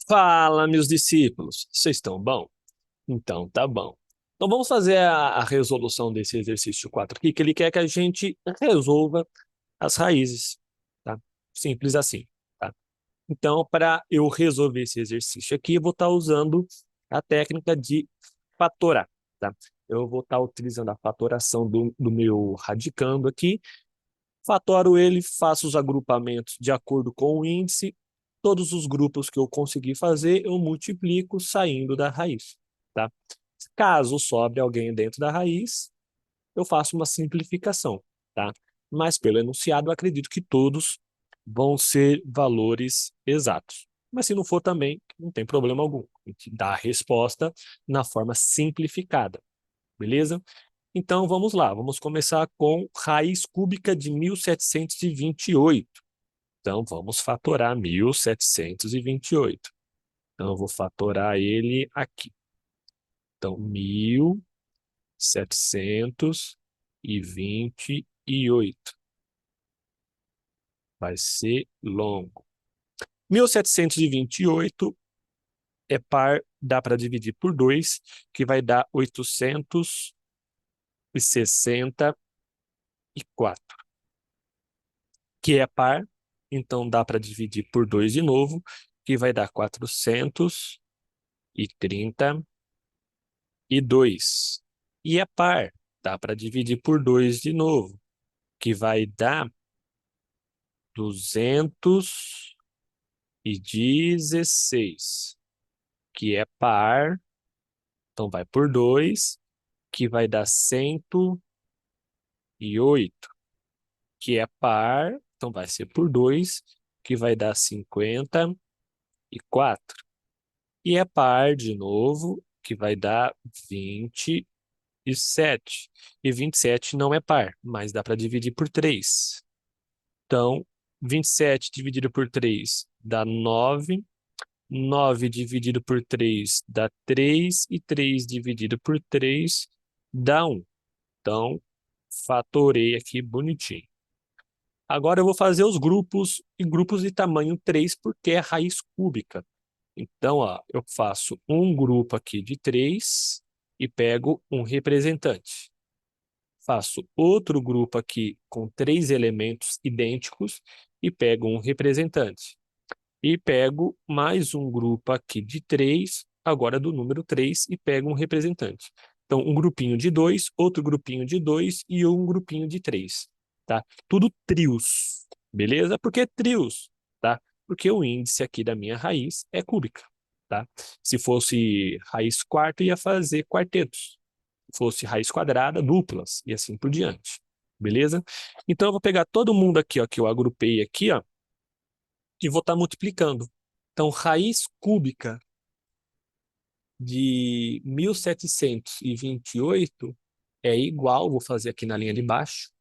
Fala, meus discípulos, vocês estão bom? Então, tá bom. Então, vamos fazer a resolução desse exercício 4 aqui, que ele quer que a gente resolva as raízes, tá? Simples assim, tá? Então, para eu resolver esse exercício aqui, eu vou estar usando a técnica de fatorar, tá? Eu vou estar utilizando a fatoração do meu radicando aqui, fatoro ele, faço os agrupamentos de acordo com o índice. Todos os grupos que eu conseguir fazer, eu multiplico saindo da raiz, tá? Caso sobre alguém dentro da raiz, eu faço uma simplificação, tá? Mas pelo enunciado, eu acredito que todos vão ser valores exatos. Mas se não for também, não tem problema algum. A gente dá a resposta na forma simplificada, beleza? Então vamos lá, vamos começar com raiz cúbica de 1728. Então vamos fatorar 1728. Então eu vou fatorar ele aqui. Então 1728 vai ser longo. 1728 é par, dá para dividir por 2, que vai dar 864, que é par, então dá para dividir por 2 de novo, que vai dar 432. E é par, dá para dividir por 2 de novo, que vai dar 216, que é par, então vai por 2, que vai dar 108, que é par, então vai ser por 2, que vai dar 54. E é par de novo, que vai dar 27. E 27 não é par, mas dá para dividir por 3. Então, 27 dividido por 3 dá 9. 9 dividido por 3 dá 3. E 3 dividido por 3 dá 1. Então, fatorei aqui bonitinho. Agora eu vou fazer os grupos, e grupos de tamanho 3, porque é raiz cúbica. Então, ó, eu faço um grupo aqui de 3 e pego um representante. Faço outro grupo aqui com 3 elementos idênticos e pego um representante. E pego mais um grupo aqui de 3, agora do número 3, e pego um representante. Então, um grupinho de 2, outro grupinho de 2 e um grupinho de 3, tá? Tudo trios, beleza? Por que trios, tá? Porque o índice aqui da minha raiz é cúbica, tá? Se fosse raiz quarta, ia fazer quartetos. Se fosse raiz quadrada, duplas, e assim por diante, beleza? Então, eu vou pegar todo mundo aqui, ó, que eu agrupei aqui, ó, e vou estar multiplicando. Então, raiz cúbica de 1728 é igual, vou fazer aqui na linha de baixo,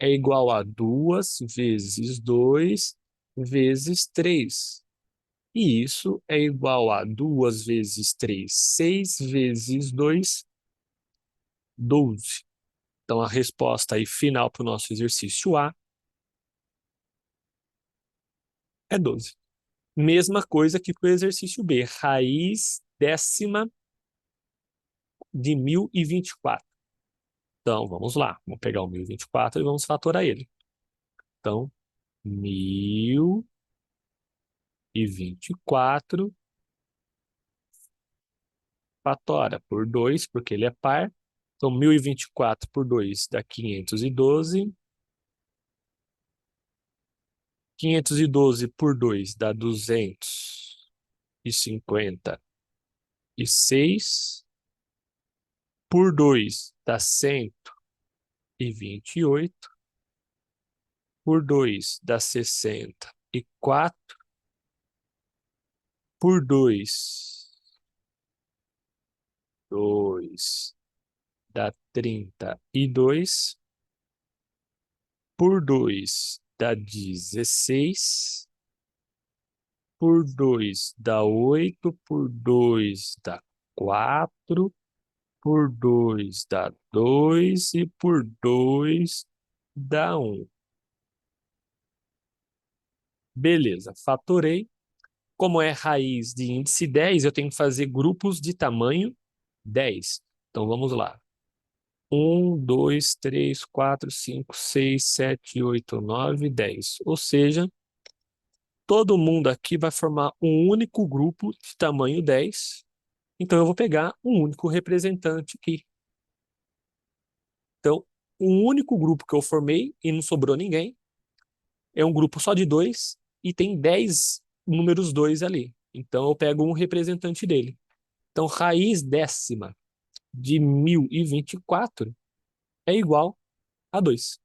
é igual a 2 vezes 2 vezes 3. E isso é igual a 2 vezes 3, 6 vezes 2, 12. Então, a resposta aí final para o nosso exercício A é 12. Mesma coisa que para o exercício B, raiz décima de 1024. Então, vamos lá. Vamos pegar o 1024 e vamos fatorar ele. Então, 1024 fatora por 2, porque ele é par. Então, 1024 por 2 dá 512. 512 por 2 dá 256. Por 2 dá 128. Por 2 dá 64. Por 2 dá 32. Por 2 dá 16. Por 2 dá 8. Por 2 dá 4. Por 2 dá 2. E por 2 dá 1. Beleza, fatorei. Como é raiz de índice 10, eu tenho que fazer grupos de tamanho 10. Então, vamos lá. 1, 2, 3, 4, 5, 6, 7, 8, 9, 10. Ou seja, todo mundo aqui vai formar um único grupo de tamanho 10. Então, eu vou pegar um único representante aqui. Então, um único grupo que eu formei e não sobrou ninguém é um grupo só de 2 e tem 10 números 2 ali. Então, eu pego um representante dele. Então, raiz décima de 1024 é igual a 2.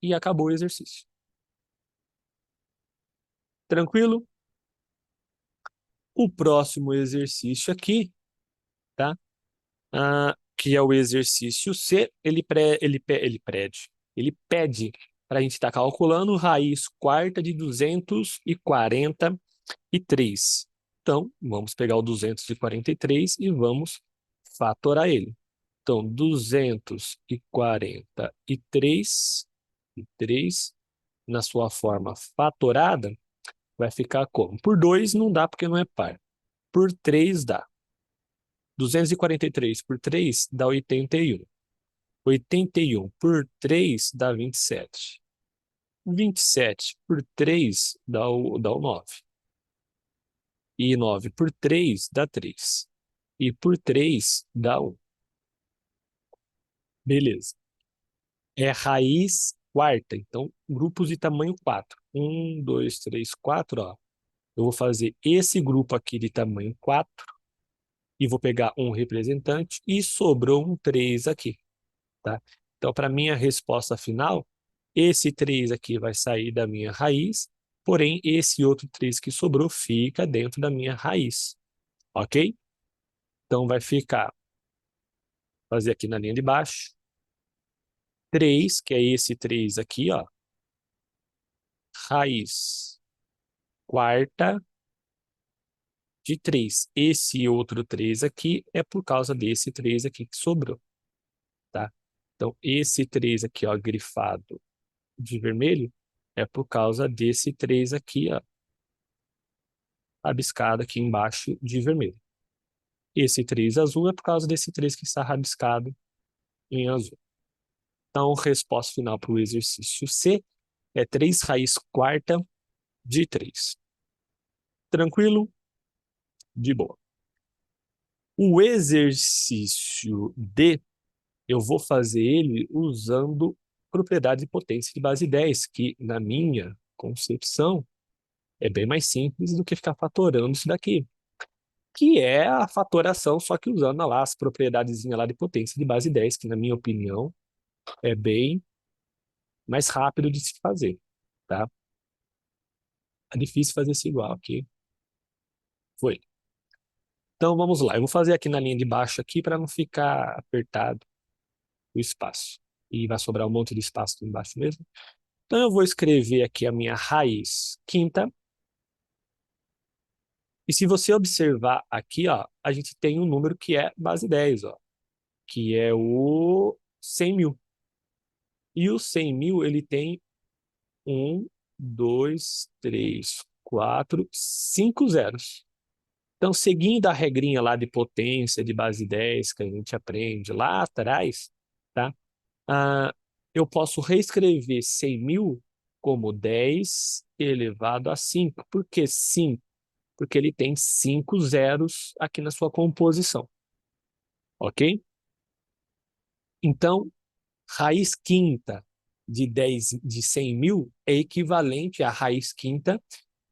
E acabou o exercício. Tranquilo? O próximo exercício aqui, tá? Que é o exercício C, ele pede para a gente estar calculando raiz quarta de 243. Então, vamos pegar o 243 e vamos fatorar ele. Então, 243 na sua forma fatorada vai ficar como? Por 2 não dá porque não é par. Por 3 dá. 243 por 3 dá 81. 81 por 3 dá 27. 27 por 3 dá o 9. E 9 por 3 dá 3. E por 3 dá 1. Beleza. É raiz quarta. Então, grupos de tamanho 4. 1, 2, 3, 4. Ó. Eu vou fazer esse grupo aqui de tamanho 4 e vou pegar um representante e sobrou um 3 aqui. Tá? Então, para minha resposta final, esse 3 aqui vai sair da minha raiz, porém, esse outro 3 que sobrou fica dentro da minha raiz. Ok? Então, vai ficar, fazer aqui na linha de baixo, 3, que é esse 3 aqui, ó, raiz quarta de 3. Esse outro 3 aqui é por causa desse 3 aqui que sobrou. Tá? Então, esse 3 aqui, ó, grifado de vermelho, é por causa desse 3 aqui, ó, rabiscado aqui embaixo de vermelho. Esse 3 azul é por causa desse 3 que está rabiscado em azul. Então, resposta final para o exercício C é 3 raiz quarta de 3. Tranquilo? De boa. O exercício D, eu vou fazer ele usando propriedade de potência de base 10, que, na minha concepção, é bem mais simples do que ficar fatorando isso daqui, que é a fatoração, só que usando lá as propriedades lá de potência de base 10, que, na minha opinião, é bem mais rápido de se fazer, tá? É difícil fazer isso igual aqui. Foi. Então, vamos lá. Eu vou fazer aqui na linha de baixo aqui para não ficar apertado o espaço. E vai sobrar um monte de espaço aqui embaixo mesmo. Então, eu vou escrever aqui a minha raiz quinta. E se você observar aqui, ó, a gente tem um número que é base 10, ó, que é o 100.000. E o 100.000, ele tem 1, 2, 3, 4, 5 zeros. Então, seguindo a regrinha lá de potência de base 10 que a gente aprende lá atrás, tá? Ah, eu posso reescrever 100.000 como 10 elevado a 5. Por que 5? Porque ele tem 5 zeros aqui na sua composição. Ok? Então, raiz quinta de 100.000 é equivalente à raiz quinta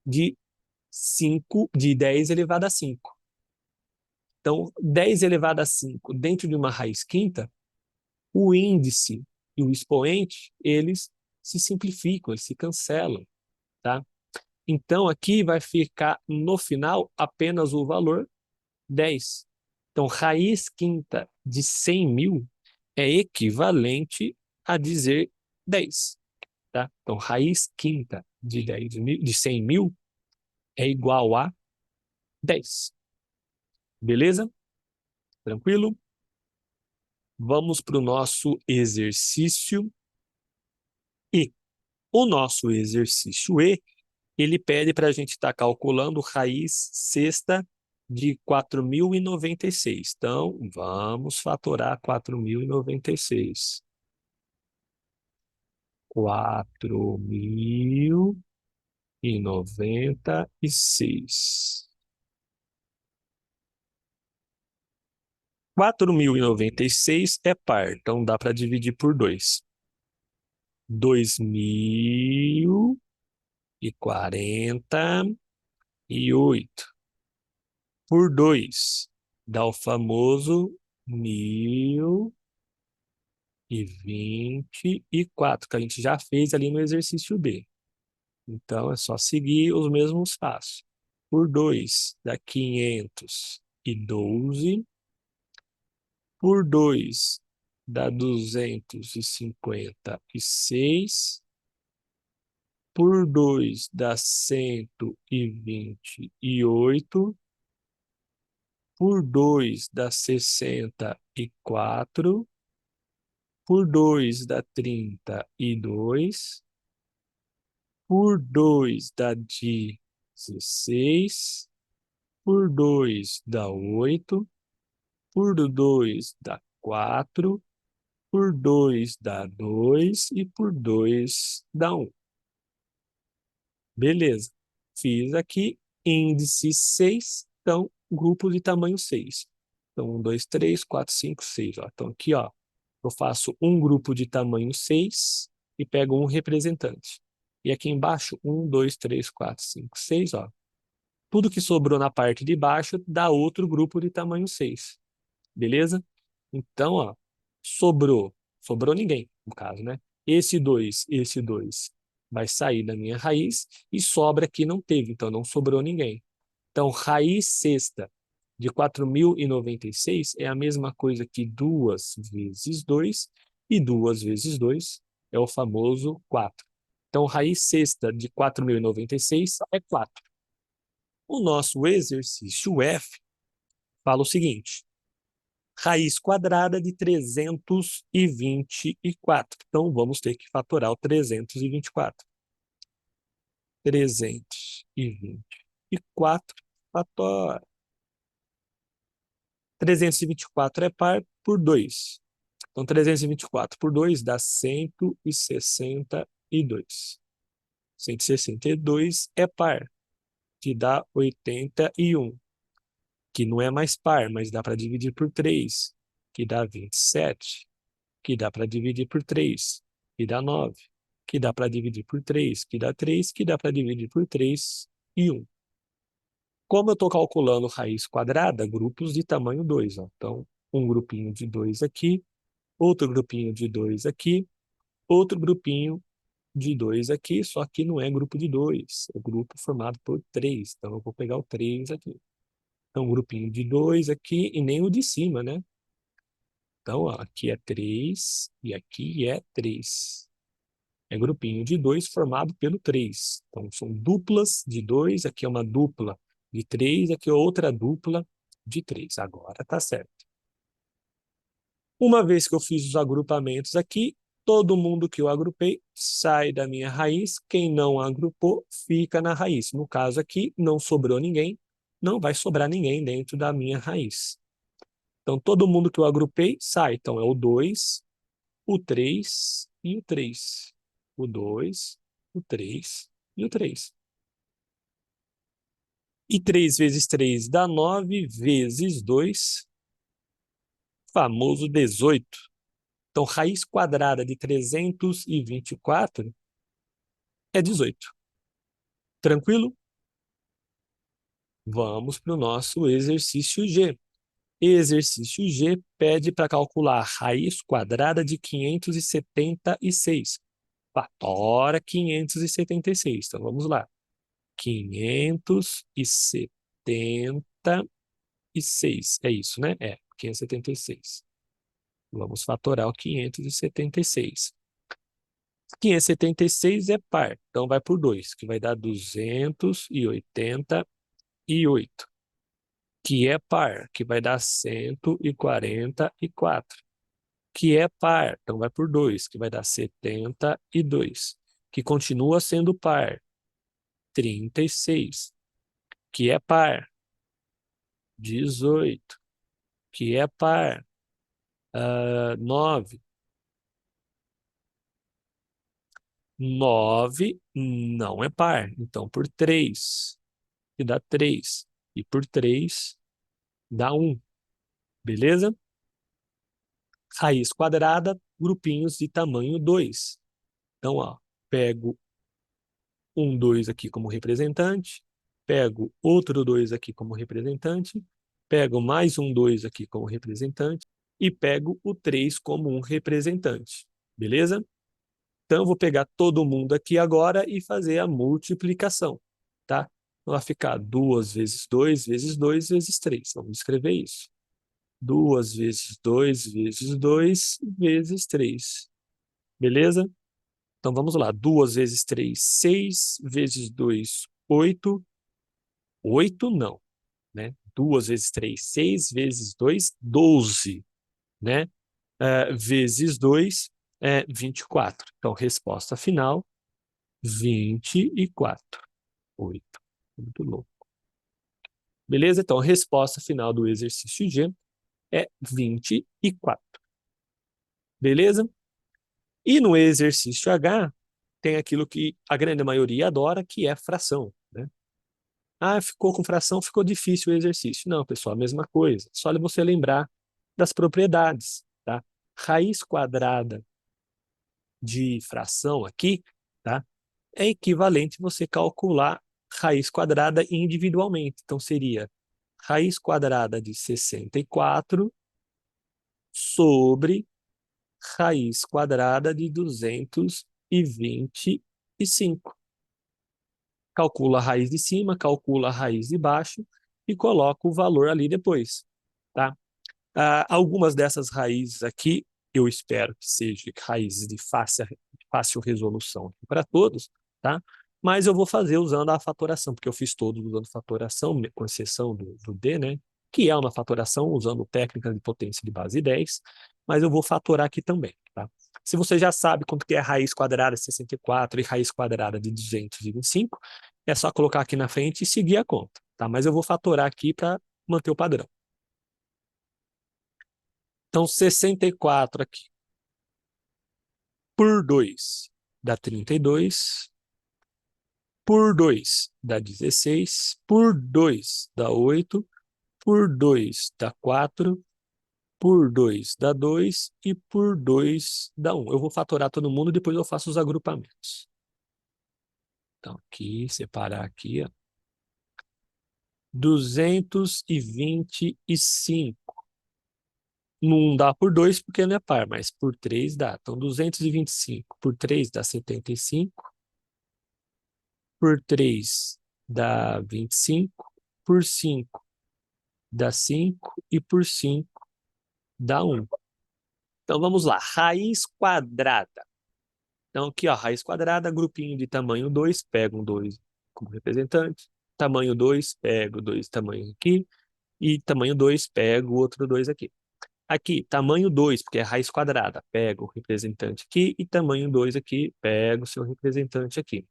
de 10 elevado a 5. Então, 10 elevado a 5 dentro de uma raiz quinta, o índice e o expoente, eles se simplificam, eles se cancelam, tá? Então, aqui vai ficar, no final, apenas o valor 10. Então, raiz quinta de 100.000 é equivalente a dizer 10, tá? Então, raiz quinta de 100.000 é igual a 10. Beleza? Tranquilo? Vamos para o nosso exercício E. O nosso exercício E, ele pede para a gente estar calculando raiz sexta de 4.096. Então, vamos fatorar 4.096. 4.096. 4.096 é par, então dá para dividir por 2. 2.048 por 2 dá o famoso 1.024, que a gente já fez ali no exercício B. Então, é só seguir os mesmos passos. Por 2 dá 512. Por 2 dá 256. Por 2 dá 128. Por 2 dá 64. Por 2 dá 32. Por 2 dá 16. Por 2 dá 8. Por 2 dá 4. Por 2 dá 2. E por 2 dá 1. Beleza. Fiz aqui índice 6, então grupo de tamanho 6. Então, 1, 2, 3, 4, 5, 6. Ó. Então, aqui, ó, eu faço um grupo de tamanho 6 e pego um representante. E aqui embaixo, 1, 2, 3, 4, 5, 6. Ó. Tudo que sobrou na parte de baixo dá outro grupo de tamanho 6. Beleza? Então, ó, sobrou ninguém, no caso, né? Esse 2 vai sair da minha raiz e sobra aqui não teve, então não sobrou ninguém. Então, raiz sexta de 4.096 é a mesma coisa que 2 vezes 2, e 2 vezes 2 é o famoso 4. Então, raiz sexta de 4.096 é 4. O nosso exercício F fala o seguinte: raiz quadrada de 324. Então, vamos ter que fatorar o 324. 324 fatora. 324 é par por 2. Então, 324 por 2 dá 162. 162 é par, que dá 81. Que não é mais par, mas dá para dividir por 3, que dá 27. Que dá para dividir por 3, que dá 9, que dá para dividir por 3, que dá 3, que dá para dividir por 3 e 1. Como eu estou calculando raiz quadrada, grupos de tamanho 2. Ó. Então, um grupinho de 2 aqui, outro grupinho de 2 aqui, outro grupinho de 2 aqui, só que não é grupo de 2, é grupo formado por 3. Então, eu vou pegar o 3 aqui. Então, um grupinho de 2 aqui e nem o de cima, né? Então, ó, aqui é 3 e aqui é 3. É grupinho de 2 formado pelo 3. Então, são duplas de 2. Aqui é uma dupla de 3. Aqui é outra dupla de 3. Agora tá certo. Uma vez que eu fiz os agrupamentos aqui, todo mundo que eu agrupei sai da minha raiz. Quem não agrupou fica na raiz. No caso aqui, não sobrou ninguém. Não vai sobrar ninguém dentro da minha raiz. Então, todo mundo que eu agrupei sai. Então, é o 2, o 3 e o 3. O 2, o 3 e o 3. E 3 vezes 3 dá 9, vezes 2, famoso 18. Então, raiz quadrada de 324 é 18. Tranquilo? Vamos para o nosso exercício G. Exercício G pede para calcular raiz quadrada de 576. Fatora 576. Então, vamos lá. 576. É isso, né? É, 576. Vamos fatorar o 576. 576 é par, então vai por 2, que vai dar 288, que é par, que vai dar 144, que é par, então vai por 2, que vai dar 72, que continua sendo par, 36, que é par. 18, que é par. 9. 9 não é par. Então, por 3, que dá 3. E por 3, dá 1. Beleza? Raiz quadrada, grupinhos de tamanho 2. Então, ó, pego 2 aqui como representante, pego outro 2 aqui como representante, pego mais 2 aqui como representante e pego o 3 como um representante. Beleza? Então, eu vou pegar todo mundo aqui agora e fazer a multiplicação, tá? Então, vai ficar 2 vezes 2 vezes 2 vezes 3. Vamos escrever isso. 2 vezes 2 vezes 2 vezes 3. Beleza? Então, vamos lá. 2 vezes 3, 6 vezes 2, 8. 8 não, né? 2 vezes 3, 6 vezes 2, 12, né? Vezes 2, 24. Então, resposta final, 24. 8. Muito louco. Beleza? Então, a resposta final do exercício G é 24. Beleza? E no exercício H, tem aquilo que a grande maioria adora, que é fração, né? Ah, ficou com fração, ficou difícil o exercício. Não, pessoal, a mesma coisa. Só você lembrar das propriedades, tá? Raiz quadrada de fração aqui, tá? É equivalente você calcular raiz quadrada individualmente. Então, seria raiz quadrada de 64 sobre raiz quadrada de 225. Calcula a raiz de cima, calcula a raiz de baixo e coloca o valor ali depois, tá? Algumas dessas raízes aqui, eu espero que sejam raízes de fácil resolução para todos, tá? Mas eu vou fazer usando a fatoração, porque eu fiz todos usando fatoração, com exceção do D, né? Que é uma fatoração usando técnica de potência de base 10, mas eu vou fatorar aqui também, tá? Se você já sabe quanto que é raiz quadrada de 64 e raiz quadrada de 225, é só colocar aqui na frente e seguir a conta, tá? Mas eu vou fatorar aqui para manter o padrão. Então, 64 aqui por 2 dá 32, por 2 dá 16, por 2 dá 8, por 2 dá 4, por 2 dá 2 e por 2 dá 1. Eu vou fatorar todo mundo, depois eu faço os agrupamentos. Então, aqui, separar aqui, ó. 225. Não dá por 2 porque não é par, mas por 3 dá. Então, 225 por 3 dá 75. Por 3 dá 25, por 5 dá 5 e por 5 dá 1. Então vamos lá, raiz quadrada. Então aqui, ó, raiz quadrada, grupinho de tamanho 2, pega um 2 como representante. Tamanho 2, pega o 2 tamanho aqui. E tamanho 2, pega o outro 2 aqui. Aqui, tamanho 2, porque é raiz quadrada, pega o representante aqui. E tamanho 2 aqui, pega o seu representante aqui.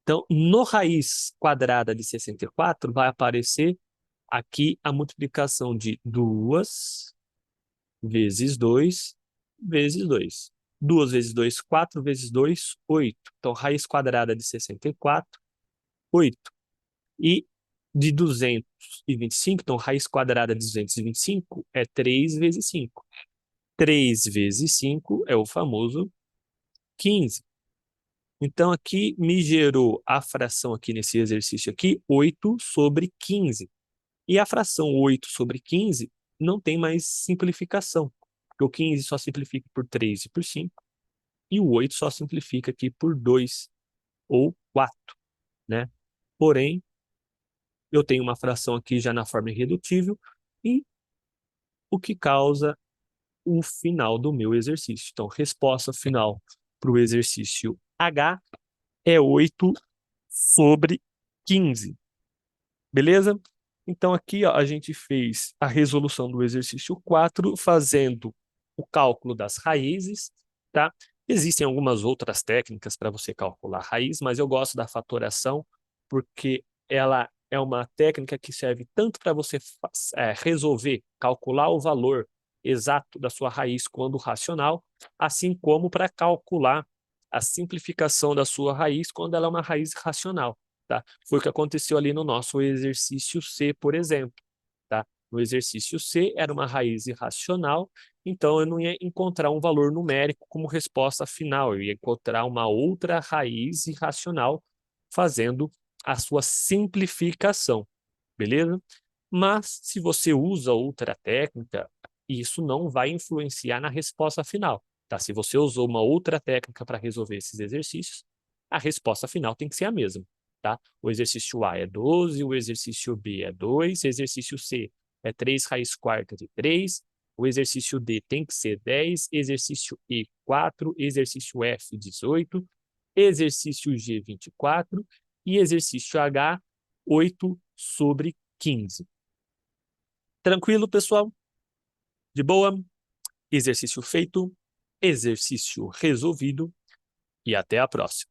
Então, no raiz quadrada de 64, vai aparecer aqui a multiplicação de 2 vezes 2 vezes 2. 2 vezes 2, 4 vezes 2, 8. Então, raiz quadrada de 64, 8. E de 225, então, raiz quadrada de 225 é 3 vezes 5. 3 vezes 5 é o famoso 15. Então, aqui me gerou a fração aqui nesse exercício aqui, 8 sobre 15. E a fração 8 sobre 15 não tem mais simplificação, porque o 15 só simplifica por 3 e por 5, e o 8 só simplifica aqui por 2 ou 4, né? Porém, eu tenho uma fração aqui já na forma irredutível, e o que causa o final do meu exercício. Então, resposta final para o exercício H é 8 sobre 15. Beleza? Então, aqui ó, a gente fez a resolução do exercício 4, fazendo o cálculo das raízes, tá? Existem algumas outras técnicas para você calcular a raiz, mas eu gosto da fatoração porque ela é uma técnica que serve tanto para você resolver, calcular o valor exato da sua raiz quando racional, assim como para calcular a simplificação da sua raiz quando ela é uma raiz racional, tá? Foi o que aconteceu ali no nosso exercício C, por exemplo, tá? No exercício C era uma raiz irracional, então eu não ia encontrar um valor numérico como resposta final, eu ia encontrar uma outra raiz irracional fazendo a sua simplificação, beleza? Mas se você usa outra técnica, isso não vai influenciar na resposta final, tá? Se você usou uma outra técnica para resolver esses exercícios, a resposta final tem que ser a mesma, tá? O exercício A é 12, o exercício B é 2, o exercício C é 3 raiz quarta de 3, o exercício D tem que ser 10, exercício E 4, exercício F 18, exercício G 24 e exercício H 8/15. Tranquilo, pessoal? De boa? Exercício feito, exercício resolvido e até a próxima.